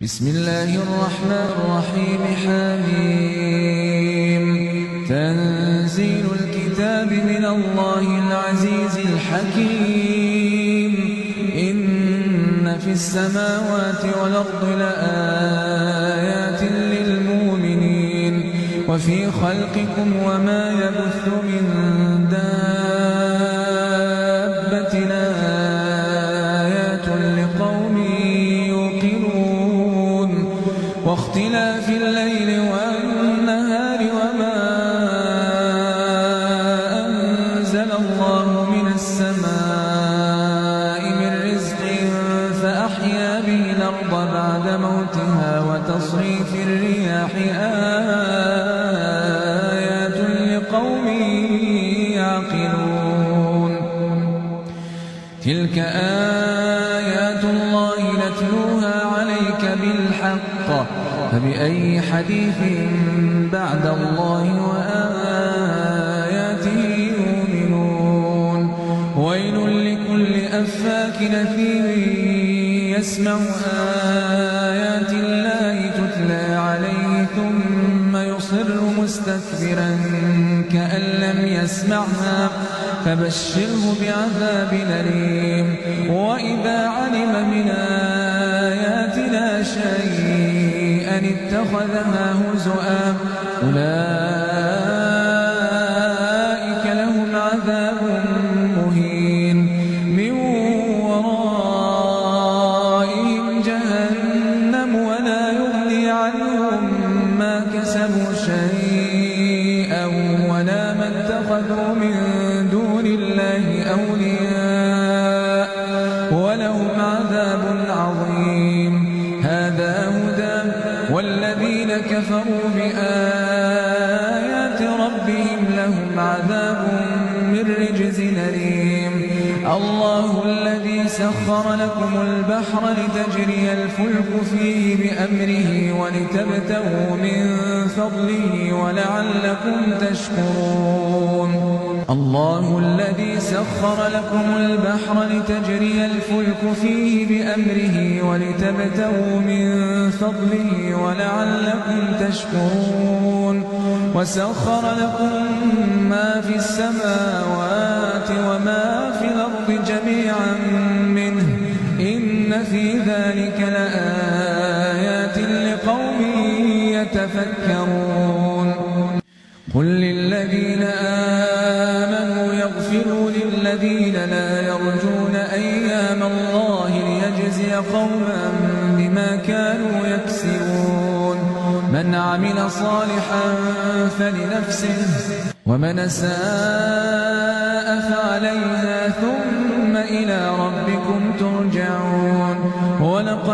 بسم الله الرحمن الرحيم حميم تنزيل الكتاب من الله العزيز الحكيم إن في السماوات والأرض لآيات للمؤمنين وفي خلقكم وما يبث من دابة آيات لقوم يوقنون واختلاف الليل والنهار وما أنزل الله من السماء من رزق فأحيا به الأرض بعد موتها وتصريف الرياح آيات لقوم يعقلون تلك آيات الله نتلوها عليك بالحق فبأي حديث بعد الله وآياته يؤمنون ويل لكل أفاك أثيم يسمع آيات الله تتلى عليه ثم يصر مستكبرا كأن لم يسمعها فبشره بعذاب أليم وإذا علم من آياتنا شيئا اتخذها هزؤا أولئك لهم عذاب مهين من ورائهم جهنم ولا يغني عنهم ما كسبوا شيئا ولا ما اتخذوا من دون الله أولياء ولهم عذاب عظيم هذا هدى والذين كفروا بآيات ربهم لهم عذاب من رجز أليم الله الذي سخر لكم البحر لتجري الفلك فيه بأمره ولتبتغوا من فضله ولعلكم تشكرون الله الذي سخر لكم البحر لتجري الفلك فيه بأمره ولتبتغوا من فضله ولعلكم تشكرون وسخر لكم ما في السماوات وما في الأرض جميعا منه إن في ذلك لآيات لقوم يتفكرون قل للذين آمنوا يغفروا للذين لا يرجون أيام الله ليجزي قوما بما كانوا يكسبون من عمل صالحا فلنفسه ومن أساء فعليها ثم إلى ربكم ترجعون ولقد